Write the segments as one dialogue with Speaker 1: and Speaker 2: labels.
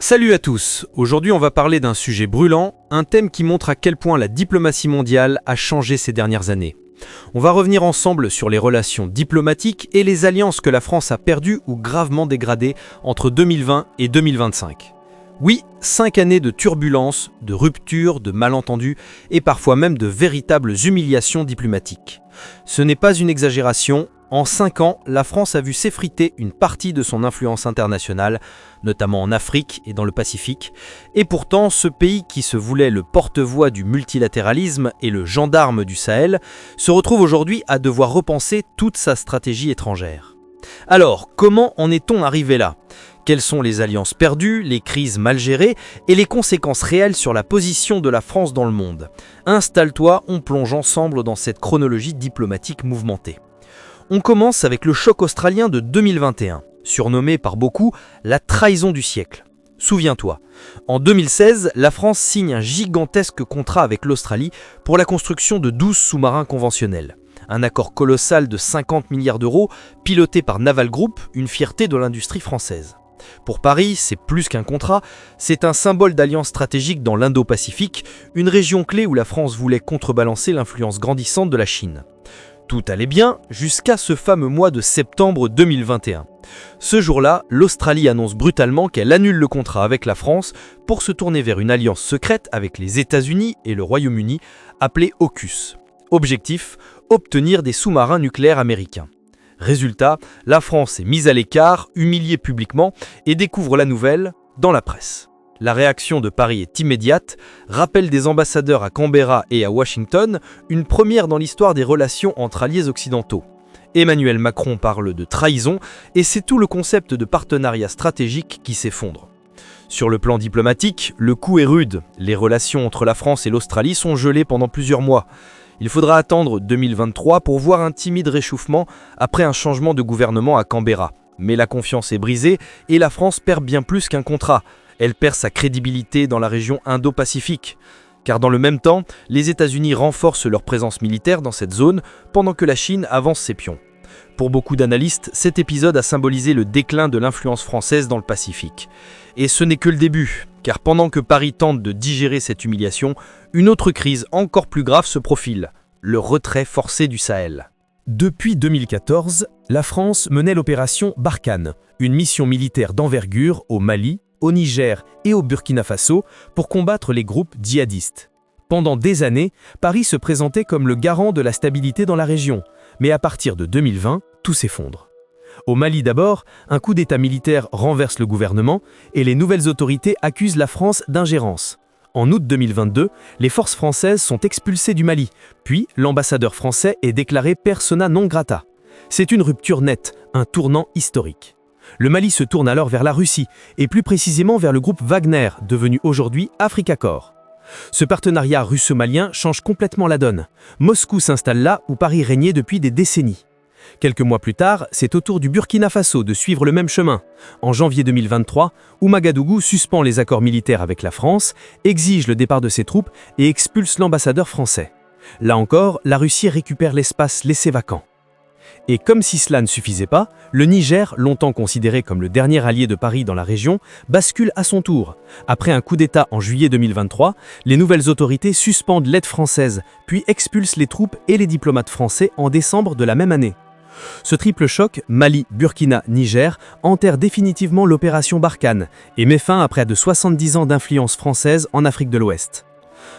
Speaker 1: Salut à tous, aujourd'hui on va parler d'un sujet brûlant, un thème qui montre à quel point la diplomatie mondiale a changé ces dernières années. On va revenir ensemble sur les relations diplomatiques et les alliances que la France a perdues ou gravement dégradées entre 2020 et 2025. Oui, 5 années de turbulences, de ruptures, de malentendus et parfois même de véritables humiliations diplomatiques. Ce n'est pas une exagération. En 5 ans, la France a vu s'effriter une partie de son influence internationale, notamment en Afrique et dans le Pacifique. Et pourtant, ce pays qui se voulait le porte-voix du multilatéralisme et le gendarme du Sahel, se retrouve aujourd'hui à devoir repenser toute sa stratégie étrangère. Alors, comment en est-on arrivé là ? Quelles sont les alliances perdues, les crises mal gérées et les conséquences réelles sur la position de la France dans le monde ? Installe-toi, on plonge ensemble dans cette chronologie diplomatique mouvementée. On commence avec le choc australien de 2021, surnommé par beaucoup la trahison du siècle. Souviens-toi, en 2016, la France signe un gigantesque contrat avec l'Australie pour la construction de 12 sous-marins conventionnels. Un accord colossal de 50 milliards d'euros, piloté par Naval Group, une fierté de l'industrie française. Pour Paris, c'est plus qu'un contrat, c'est un symbole d'alliance stratégique dans l'Indo-Pacifique, une région clé où la France voulait contrebalancer l'influence grandissante de la Chine. Tout allait bien jusqu'à ce fameux mois de septembre 2021. Ce jour-là, l'Australie annonce brutalement qu'elle annule le contrat avec la France pour se tourner vers une alliance secrète avec les États-Unis et le Royaume-Uni, appelée AUKUS. Objectif, obtenir des sous-marins nucléaires américains. Résultat, la France est mise à l'écart, humiliée publiquement et découvre la nouvelle dans la presse. La réaction de Paris est immédiate, rappel des ambassadeurs à Canberra et à Washington, une première dans l'histoire des relations entre alliés occidentaux. Emmanuel Macron parle de trahison et c'est tout le concept de partenariat stratégique qui s'effondre. Sur le plan diplomatique, le coup est rude. Les relations entre la France et l'Australie sont gelées pendant plusieurs mois. Il faudra attendre 2023 pour voir un timide réchauffement après un changement de gouvernement à Canberra. Mais la confiance est brisée et la France perd bien plus qu'un contrat. Elle perd sa crédibilité dans la région Indo-Pacifique. Car dans le même temps, les États-Unis renforcent leur présence militaire dans cette zone pendant que la Chine avance ses pions. Pour beaucoup d'analystes, cet épisode a symbolisé le déclin de l'influence française dans le Pacifique. Et ce n'est que le début, car pendant que Paris tente de digérer cette humiliation, une autre crise encore plus grave se profile, le retrait forcé du Sahel.
Speaker 2: Depuis 2014, la France menait l'opération Barkhane, une mission militaire d'envergure au Mali, au Niger et au Burkina Faso pour combattre les groupes djihadistes. Pendant des années, Paris se présentait comme le garant de la stabilité dans la région, mais à partir de 2020, tout s'effondre. Au Mali d'abord, un coup d'état militaire renverse le gouvernement et les nouvelles autorités accusent la France d'ingérence. En août 2022, les forces françaises sont expulsées du Mali, puis l'ambassadeur français est déclaré persona non grata. C'est une rupture nette, un tournant historique. Le Mali se tourne alors vers la Russie, et plus précisément vers le groupe Wagner, devenu aujourd'hui Africa Corps. Ce partenariat russo-malien change complètement la donne. Moscou s'installe là où Paris régnait depuis des décennies. Quelques mois plus tard, c'est au tour du Burkina Faso de suivre le même chemin. En janvier 2023, Ouagadougou suspend les accords militaires avec la France, exige le départ de ses troupes et expulse l'ambassadeur français. Là encore, la Russie récupère l'espace laissé vacant. Et comme si cela ne suffisait pas, le Niger, longtemps considéré comme le dernier allié de Paris dans la région, bascule à son tour. Après un coup d'État en juillet 2023, les nouvelles autorités suspendent l'aide française, puis expulsent les troupes et les diplomates français en décembre de la même année. Ce triple choc, Mali, Burkina, Niger, enterre définitivement l'opération Barkhane et met fin à près de 70 ans d'influence française en Afrique de l'Ouest.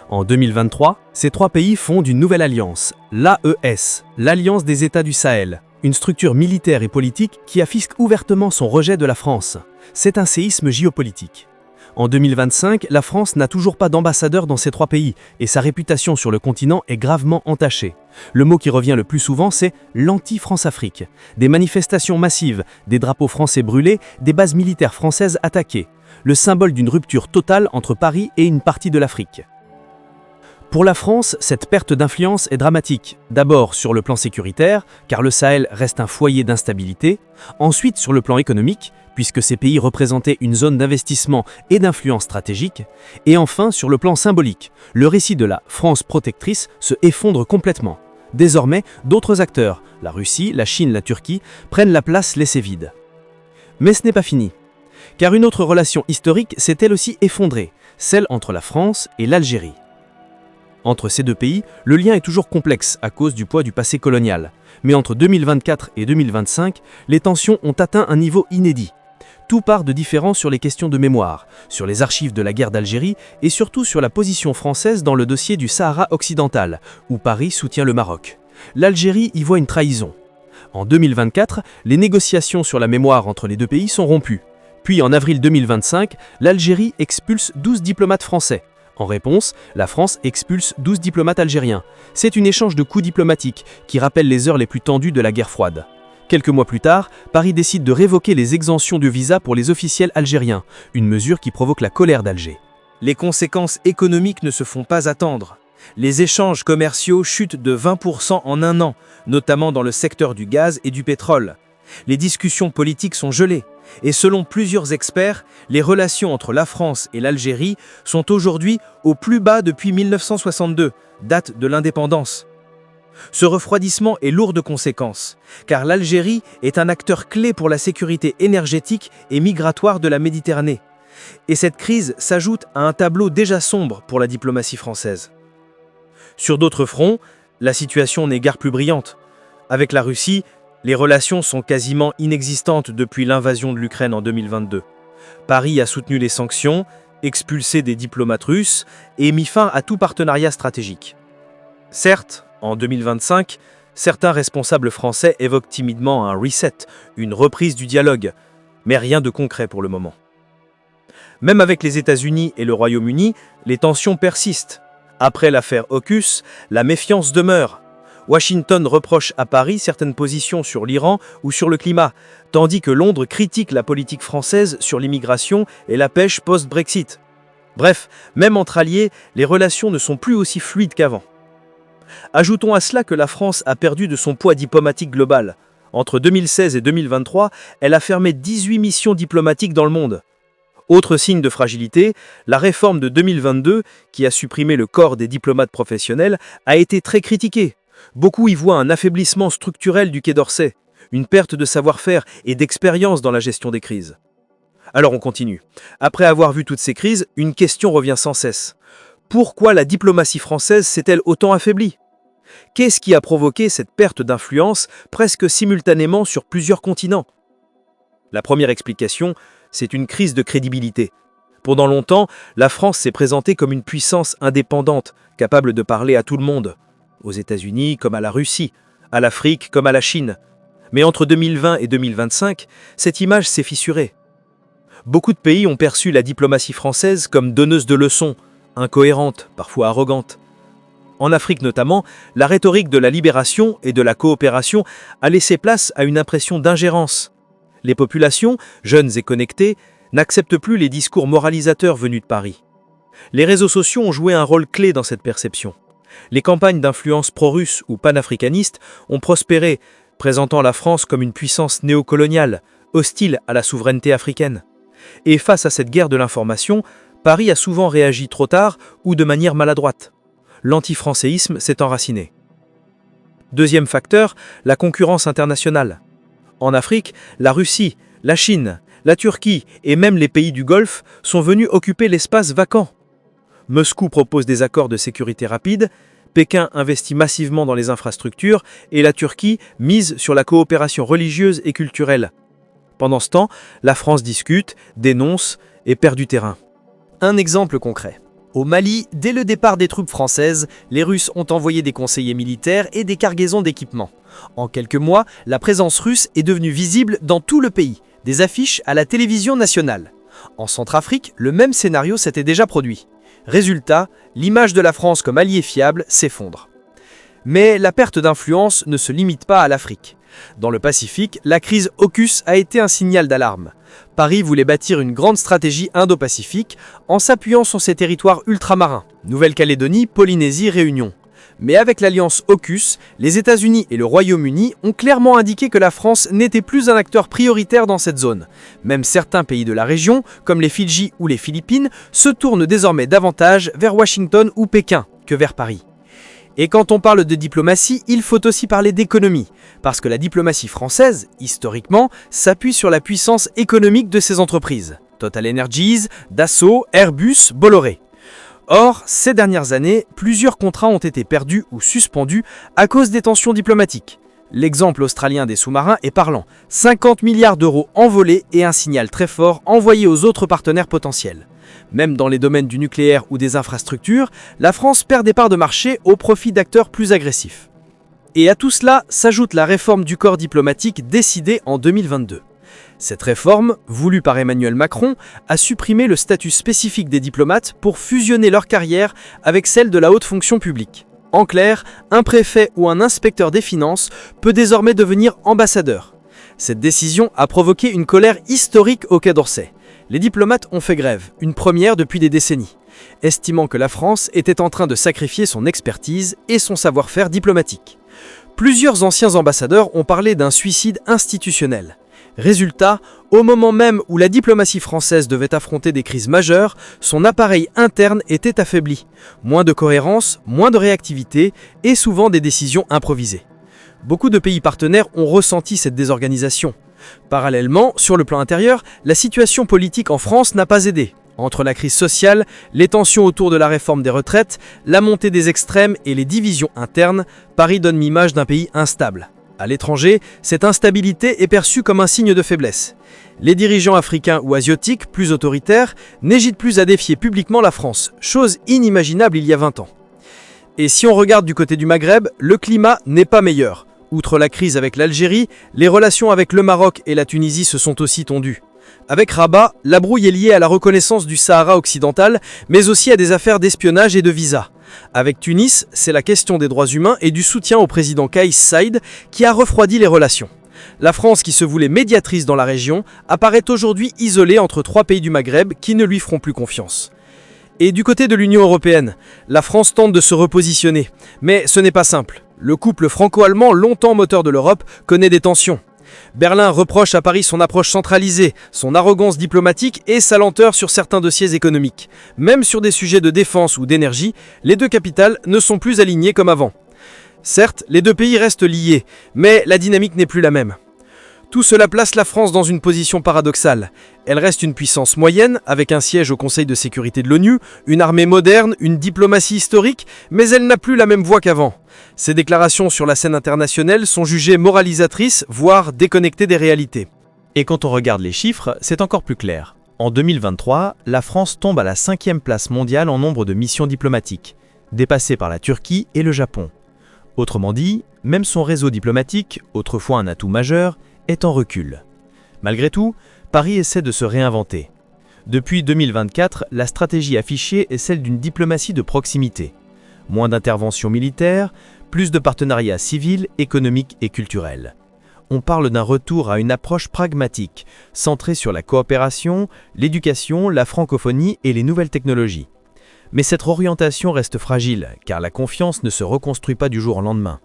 Speaker 2: En 2023, ces trois pays fondent une nouvelle alliance, l'AES, l'Alliance des États du Sahel, une structure militaire et politique qui affiche ouvertement son rejet de la France. C'est un séisme géopolitique. En 2025, la France n'a toujours pas d'ambassadeur dans ces trois pays et sa réputation sur le continent est gravement entachée. Le mot qui revient le plus souvent, c'est l'anti-France-Afrique. Des manifestations massives, des drapeaux français brûlés, des bases militaires françaises attaquées. Le symbole d'une rupture totale entre Paris et une partie de l'Afrique. Pour la France, cette perte d'influence est dramatique. D'abord sur le plan sécuritaire, car le Sahel reste un foyer d'instabilité. Ensuite sur le plan économique, puisque ces pays représentaient une zone d'investissement et d'influence stratégique. Et enfin sur le plan symbolique, le récit de la France protectrice se effondre complètement. Désormais, d'autres acteurs, la Russie, la Chine, la Turquie, prennent la place laissée vide. Mais ce n'est pas fini. car une autre relation historique s'est elle aussi effondrée, celle entre la France et l'Algérie. Entre ces deux pays, le lien est toujours complexe à cause du poids du passé colonial. Mais entre 2024 et 2025, les tensions ont atteint un niveau inédit. Tout part de différends sur les questions de mémoire, sur les archives de la guerre d'Algérie et surtout sur la position française dans le dossier du Sahara occidental, où Paris soutient le Maroc. L'Algérie y voit une trahison. En 2024, les négociations sur la mémoire entre les deux pays sont rompues. Puis en avril 2025, l'Algérie expulse 12 diplomates français. En réponse, la France expulse 12 diplomates algériens. C'est un échange de coups diplomatiques qui rappelle les heures les plus tendues de la guerre froide. Quelques mois plus tard, Paris décide de révoquer les exemptions de visa pour les officiels algériens, une mesure qui provoque la colère d'Alger.
Speaker 3: Les conséquences économiques ne se font pas attendre. Les échanges commerciaux chutent de 20% en un an, notamment dans le secteur du gaz et du pétrole. Les discussions politiques sont gelées. Et selon plusieurs experts, les relations entre la France et l'Algérie sont aujourd'hui au plus bas depuis 1962, date de l'indépendance. Ce refroidissement est lourd de conséquences, car l'Algérie est un acteur clé pour la sécurité énergétique et migratoire de la Méditerranée. Et cette crise s'ajoute à un tableau déjà sombre pour la diplomatie française. Sur d'autres fronts, la situation n'est guère plus brillante. Avec la Russie, les relations sont quasiment inexistantes depuis l'invasion de l'Ukraine en 2022. Paris a soutenu les sanctions, expulsé des diplomates russes et mis fin à tout partenariat stratégique. Certes, en 2025, certains responsables français évoquent timidement un reset, une reprise du dialogue, mais rien de concret pour le moment. Même avec les États-Unis et le Royaume-Uni, les tensions persistent. Après l'affaire AUKUS, la méfiance demeure. Washington reproche à Paris certaines positions sur l'Iran ou sur le climat, tandis que Londres critique la politique française sur l'immigration et la pêche post-Brexit. Bref, même entre alliés, les relations ne sont plus aussi fluides qu'avant. Ajoutons à cela que la France a perdu de son poids diplomatique global. Entre 2016 et 2023, elle a fermé 18 missions diplomatiques dans le monde. Autre signe de fragilité, la réforme de 2022, qui a supprimé le corps des diplomates professionnels, a été très critiquée. Beaucoup y voient un affaiblissement structurel du Quai d'Orsay, une perte de savoir-faire et d'expérience dans la gestion des crises. Alors on continue. Après avoir vu toutes ces crises, une question revient sans cesse. Pourquoi la diplomatie française s'est-elle autant affaiblie ? Qu'est-ce qui a provoqué cette perte d'influence presque simultanément sur plusieurs continents ? La première explication, c'est une crise de crédibilité. Pendant longtemps, la France s'est présentée comme une puissance indépendante, capable de parler à tout le monde. Aux États-Unis comme à la Russie, à l'Afrique comme à la Chine. Mais entre 2020 et 2025, cette image s'est fissurée. Beaucoup de pays ont perçu la diplomatie française comme donneuse de leçons, incohérente, parfois arrogante. En Afrique notamment, la rhétorique de la libération et de la coopération a laissé place à une impression d'ingérence. Les populations, jeunes et connectées, n'acceptent plus les discours moralisateurs venus de Paris. Les réseaux sociaux ont joué un rôle clé dans cette perception. Les campagnes d'influence pro-russe ou panafricaniste ont prospéré, présentant la France comme une puissance néocoloniale, hostile à la souveraineté africaine. Et face à cette guerre de l'information, Paris a souvent réagi trop tard ou de manière maladroite. L'antifrançaïsme s'est enraciné. Deuxième facteur, la concurrence internationale. En Afrique, la Russie, la Chine, la Turquie et même les pays du Golfe sont venus occuper l'espace vacant. Moscou propose des accords de sécurité rapide, Pékin investit massivement dans les infrastructures et la Turquie mise sur la coopération religieuse et culturelle. Pendant ce temps, la France discute, dénonce et perd du terrain.
Speaker 1: Un exemple concret. Au Mali, dès le départ des troupes françaises, les Russes ont envoyé des conseillers militaires et des cargaisons d'équipements. En quelques mois, la présence russe est devenue visible dans tout le pays, des affiches à la télévision nationale. En Centrafrique, le même scénario s'était déjà produit. Résultat, l'image de la France comme allié fiable s'effondre. Mais la perte d'influence ne se limite pas à l'Afrique. Dans le Pacifique, la crise AUKUS a été un signal d'alarme. Paris voulait bâtir une grande stratégie indo-pacifique en s'appuyant sur ses territoires ultramarins, Nouvelle-Calédonie, Polynésie, Réunion. Mais avec l'alliance AUKUS, les États-Unis et le Royaume-Uni ont clairement indiqué que la France n'était plus un acteur prioritaire dans cette zone. Même certains pays de la région, comme les Fidji ou les Philippines, se tournent désormais davantage vers Washington ou Pékin que vers Paris.
Speaker 3: Et quand on parle de diplomatie, il faut aussi parler d'économie, parce que la diplomatie française, historiquement, s'appuie sur la puissance économique de ses entreprises. Total Energies, Dassault, Airbus, Bolloré. Or, ces dernières années, plusieurs contrats ont été perdus ou suspendus à cause des tensions diplomatiques. L'exemple australien des sous-marins est parlant. 50 milliards d'euros envolés et un signal très fort envoyé aux autres partenaires potentiels. Même dans les domaines du nucléaire ou des infrastructures, la France perd des parts de marché au profit d'acteurs plus agressifs. Et à tout cela s'ajoute la réforme du corps diplomatique décidée en 2022. Cette réforme, voulue par Emmanuel Macron, a supprimé le statut spécifique des diplomates pour fusionner leur carrière avec celle de la haute fonction publique. En clair, un préfet ou un inspecteur des finances peut désormais devenir ambassadeur. Cette décision a provoqué une colère historique au Quai d'Orsay. Les diplomates ont fait grève, une première depuis des décennies, estimant que la France était en train de sacrifier son expertise et son savoir-faire diplomatique. Plusieurs anciens ambassadeurs ont parlé d'un suicide institutionnel. Résultat, au moment même où la diplomatie française devait affronter des crises majeures, son appareil interne était affaibli. Moins de cohérence, moins de réactivité et souvent des décisions improvisées. Beaucoup de pays partenaires ont ressenti cette désorganisation. Parallèlement, sur le plan intérieur, la situation politique en France n'a pas aidé. Entre la crise sociale, les tensions autour de la réforme des retraites, la montée des extrêmes et les divisions internes, Paris donne l'image d'un pays instable. À l'étranger, cette instabilité est perçue comme un signe de faiblesse. Les dirigeants africains ou asiatiques, plus autoritaires, n'hésitent plus à défier publiquement la France, chose inimaginable il y a 20 ans. Et si on regarde du côté du Maghreb, le climat n'est pas meilleur. Outre la crise avec l'Algérie, les relations avec le Maroc et la Tunisie se sont aussi tendues. Avec Rabat, la brouille est liée à la reconnaissance du Sahara occidental, mais aussi à des affaires d'espionnage et de visa. Avec Tunis, c'est la question des droits humains et du soutien au président Kais Saïed qui a refroidi les relations. La France, qui se voulait médiatrice dans la région, apparaît aujourd'hui isolée entre 3 pays du Maghreb qui ne lui feront plus confiance. Et du côté de l'Union européenne, la France tente de se repositionner, mais ce n'est pas simple. Le couple franco-allemand, longtemps moteur de l'Europe, connaît des tensions. Berlin reproche à Paris son approche centralisée, son arrogance diplomatique et sa lenteur sur certains dossiers économiques. Même sur des sujets de défense ou d'énergie, les deux capitales ne sont plus alignées comme avant. Certes, les deux pays restent liés, mais la dynamique n'est plus la même. Tout cela place la France dans une position paradoxale. Elle reste une puissance moyenne, avec un siège au Conseil de sécurité de l'ONU, une armée moderne, une diplomatie historique, mais elle n'a plus la même voix qu'avant. Ses déclarations sur la scène internationale sont jugées moralisatrices, voire déconnectées des réalités.
Speaker 2: Et quand on regarde les chiffres, c'est encore plus clair. En 2023, la France tombe à la 5e place mondiale en nombre de missions diplomatiques, dépassée par la Turquie et le Japon. Autrement dit, même son réseau diplomatique, autrefois un atout majeur, est en recul. Malgré tout, Paris essaie de se réinventer. Depuis 2024, la stratégie affichée est celle d'une diplomatie de proximité. Moins d'interventions militaires, plus de partenariats civils, économiques et culturels. On parle d'un retour à une approche pragmatique, centrée sur la coopération, l'éducation, la francophonie et les nouvelles technologies. Mais cette orientation reste fragile, car la confiance ne se reconstruit pas du jour au lendemain.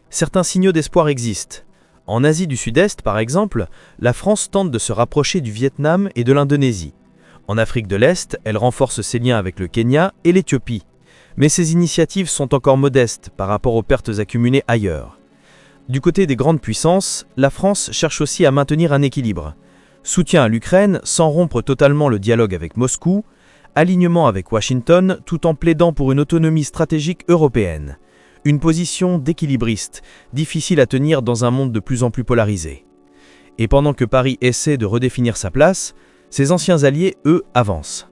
Speaker 2: Certains signaux d'espoir existent. En Asie du Sud-Est, par exemple, la France tente de se rapprocher du Vietnam et de l'Indonésie. En Afrique de l'Est, elle renforce ses liens avec le Kenya et l'Éthiopie. Mais ces initiatives sont encore modestes par rapport aux pertes accumulées ailleurs. Du côté des grandes puissances, la France cherche aussi à maintenir un équilibre. Soutien à l'Ukraine sans rompre totalement le dialogue avec Moscou, alignement avec Washington tout en plaidant pour une autonomie stratégique européenne. Une position d'équilibriste, difficile à tenir dans un monde de plus en plus polarisé. Et pendant que Paris essaie de redéfinir sa place, ses anciens alliés, eux, avancent.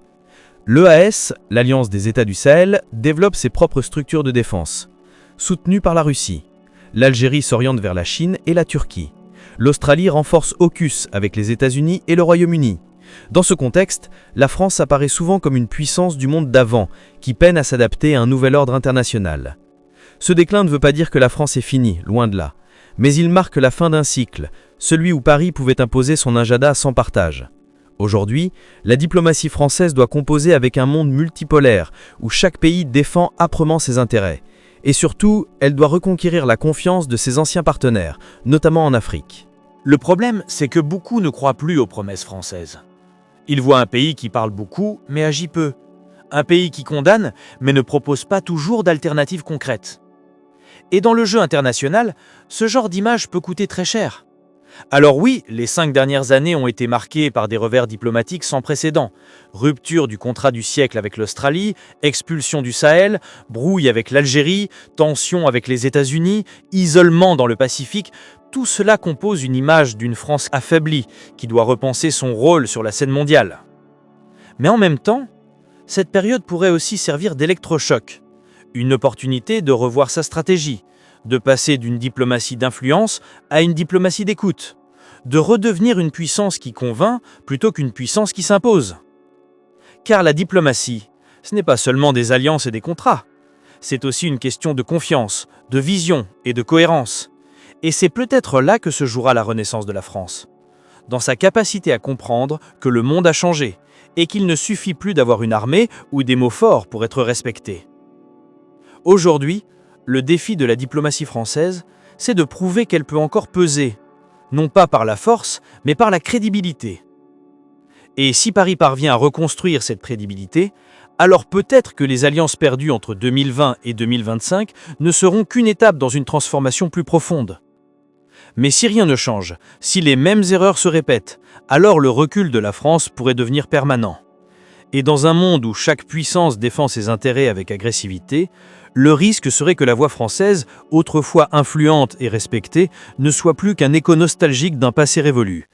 Speaker 2: L'EAS, l'Alliance des États du Sahel, développe ses propres structures de défense, soutenues par la Russie. L'Algérie s'oriente vers la Chine et la Turquie. L'Australie renforce AUKUS avec les États-Unis et le Royaume-Uni. Dans ce contexte, la France apparaît souvent comme une puissance du monde d'avant, qui peine à s'adapter à un nouvel ordre international. Ce déclin ne veut pas dire que la France est finie, loin de là. Mais il marque la fin d'un cycle, celui où Paris pouvait imposer son agenda sans partage. Aujourd'hui, la diplomatie française doit composer avec un monde multipolaire, où chaque pays défend âprement ses intérêts. Et surtout, elle doit reconquérir la confiance de ses anciens partenaires, notamment en Afrique.
Speaker 4: Le problème, c'est que beaucoup ne croient plus aux promesses françaises. Ils voient un pays qui parle beaucoup, mais agit peu.
Speaker 3: Un pays qui condamne, mais ne propose pas toujours d'alternatives concrètes. Et dans le jeu international, ce genre d'image peut coûter très cher. Alors oui, les 5 dernières années ont été marquées par des revers diplomatiques sans précédent. Rupture du contrat du siècle avec l'Australie, expulsion du Sahel, brouille avec l'Algérie, tension avec les États-Unis, isolement dans le Pacifique, tout cela compose une image d'une France affaiblie qui doit repenser son rôle sur la scène mondiale. Mais en même temps, cette période pourrait aussi servir d'électrochoc, une opportunité de revoir sa stratégie, de passer d'une diplomatie d'influence à une diplomatie d'écoute, de redevenir une puissance qui convainc plutôt qu'une puissance qui s'impose. Car la diplomatie, ce n'est pas seulement des alliances et des contrats, c'est aussi une question de confiance, de vision et de cohérence. Et c'est peut-être là que se jouera la renaissance de la France, dans sa capacité à comprendre que le monde a changé et qu'il ne suffit plus d'avoir une armée ou des mots forts pour être respecté. Aujourd'hui, le défi de la diplomatie française, c'est de prouver qu'elle peut encore peser, non pas par la force, mais par la crédibilité. Et si Paris parvient à reconstruire cette crédibilité, alors peut-être que les alliances perdues entre 2020 et 2025 ne seront qu'une étape dans une transformation plus profonde. Mais si rien ne change, si les mêmes erreurs se répètent, alors le recul de la France pourrait devenir permanent. Et dans un monde où chaque puissance défend ses intérêts avec agressivité, le risque serait que la voix française, autrefois influente et respectée, ne soit plus qu'un écho nostalgique d'un passé révolu.